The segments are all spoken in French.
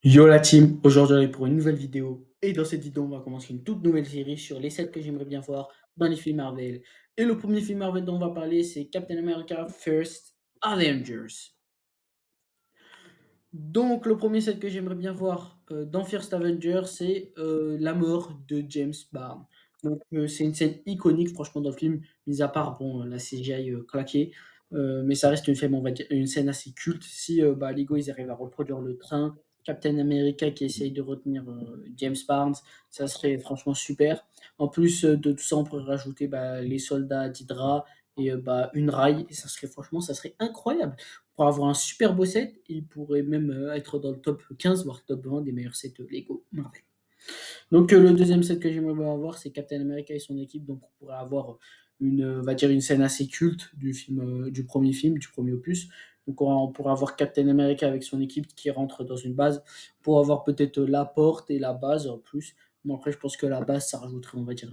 Yo la team, aujourd'hui on est pour une nouvelle vidéo et dans cette vidéo on va commencer une toute nouvelle série sur les sets que j'aimerais bien voir dans les films Marvel. Et le premier film Marvel dont on va parler c'est Captain America First Avengers. Donc le premier set que j'aimerais bien voir dans First Avengers c'est la mort de James Bond. Donc c'est une scène iconique franchement dans le film, mis à part bon, la CGI claquée. Mais ça reste on va dire, une scène assez culte. Si Lego ils arrivent à reproduire le train, Captain America qui essaye de retenir James Barnes, ça serait franchement super. En plus de tout ça, on pourrait rajouter les soldats d'Hydra et une raille, et ça serait incroyable pour avoir un super beau set. Il pourrait même être dans le top 15, voire top 20 des meilleurs sets Lego Marvel. Donc le deuxième set que j'aimerais bien avoir, c'est Captain America et son équipe. Donc on pourrait avoir on va dire une scène assez culte du premier film, du premier opus. Donc on pourrait avoir Captain America avec son équipe qui rentre dans une base pour avoir peut-être la porte et la base en plus. Mais après, je pense que la base, ça rajouterait, on va dire,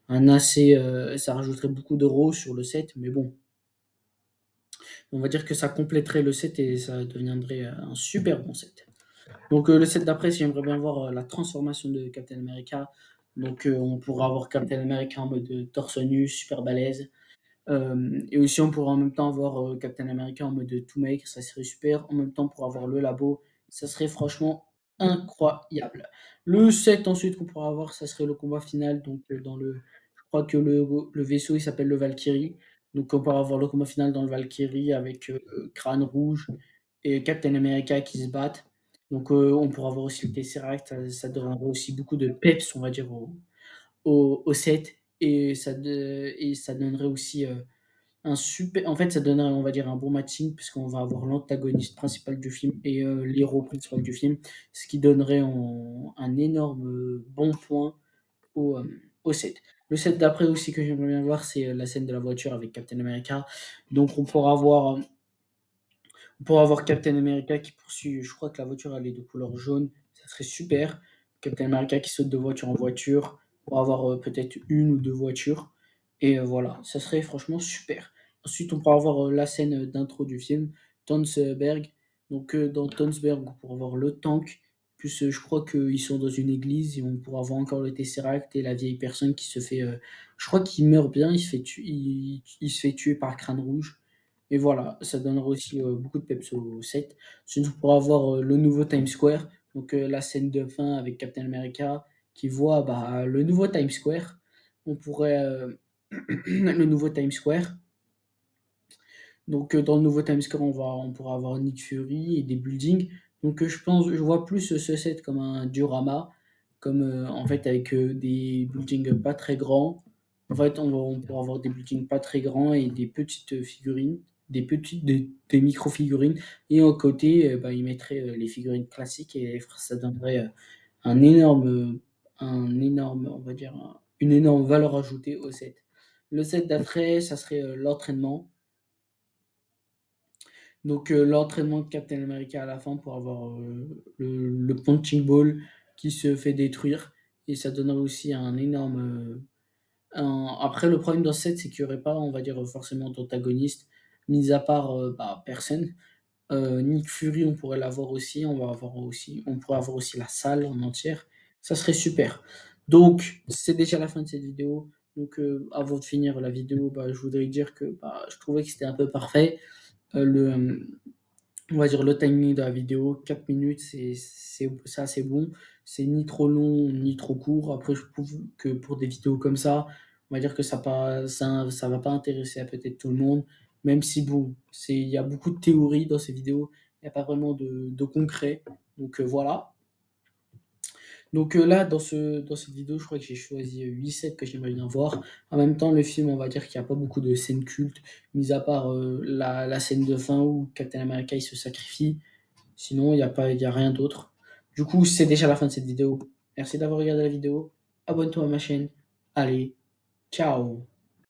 ça rajouterait beaucoup d'euros sur le set. Mais bon, on va dire que ça compléterait le set et ça deviendrait un super bon set. Donc le set d'après, j'aimerais bien voir la transformation de Captain America. Donc on pourra avoir Captain America en mode torse nu, super balèze. Et aussi on pourra en même temps avoir Captain America en mode to make, ça serait super. En même temps pour avoir le labo, ça serait franchement incroyable. Le set ensuite qu'on pourra avoir, ça serait le combat final. Donc je crois que le vaisseau il s'appelle le Valkyrie. Donc on pourra avoir le combat final dans le Valkyrie avec Crâne Rouge et Captain America qui se battent. Donc on pourra avoir aussi le Tesseract, ça donnera aussi beaucoup de peps, on va dire, au set. Et ça donnerait aussi un super. En fait, ça donnerait, on va dire, un bon matching, puisqu'on va avoir l'antagoniste principal du film et l'héros principal du film, ce qui donnerait un énorme bon point au set. Le set d'après aussi que j'aimerais bien voir, c'est la scène de la voiture avec Captain America. Donc on pourra avoir Captain America qui poursuit, je crois que la voiture elle est de couleur jaune, ça serait super. Captain America qui saute de voiture en voiture pour avoir peut-être une ou deux voitures. Et voilà, ça serait franchement super. Ensuite, on pourra avoir la scène d'intro du film, Tonsberg. Donc dans Tonsberg, on pourra avoir le tank. Plus je crois qu'ils sont dans une église et on pourra voir encore le Tesseract et la vieille personne qui se fait. Je crois qu'il meurt bien, il se fait tuer par Crâne Rouge. Et voilà, ça donnera aussi beaucoup de peps au set. Sinon, on pourra avoir le nouveau Times Square, donc la scène de fin avec Captain America qui voit le nouveau Times Square. On pourrait le nouveau Times Square. Donc dans le nouveau Times Square, on pourra avoir Nick Fury et des buildings. Donc je vois plus ce set comme un diorama, comme en fait avec des buildings pas très grands. En fait, on pourra avoir des buildings pas très grands et des petites figurines, des micro-figurines. Et à côté, ils mettraient les figurines classiques et ça donnerait un énorme, on va dire, une énorme valeur ajoutée au set. Le set d'après, ça serait l'entraînement. Donc l'entraînement de Captain America à la fin pour avoir le punching ball qui se fait détruire. Et ça donnerait aussi un énorme. Après, le problème dans ce set, c'est qu'il n'y aurait pas, on va dire, forcément d'antagoniste, mis à part personne. Nick Fury, on pourrait l'avoir aussi. On pourrait avoir aussi la salle en entière. Ça serait super. Donc, c'est déjà la fin de cette vidéo. Donc, avant de finir la vidéo, je voudrais dire que je trouvais que c'était un peu parfait. Le, on va dire le timing de la vidéo, 4 minutes, c'est assez bon. C'est ni trop long, ni trop court. Après, je trouve que pour des vidéos comme ça, on va dire que ça va pas intéresser à peut-être tout le monde. Même si, bon, il y a beaucoup de théories dans ces vidéos, il n'y a pas vraiment de concret. Donc voilà. Donc là, dans cette vidéo, je crois que j'ai choisi 8 sets que j'aimerais bien voir. En même temps, le film, on va dire qu'il n'y a pas beaucoup de scènes cultes, mis à part la scène de fin où Captain America il se sacrifie. Sinon, il y a rien d'autre. Du coup, c'est déjà la fin de cette vidéo. Merci d'avoir regardé la vidéo. Abonne-toi à ma chaîne. Allez, ciao!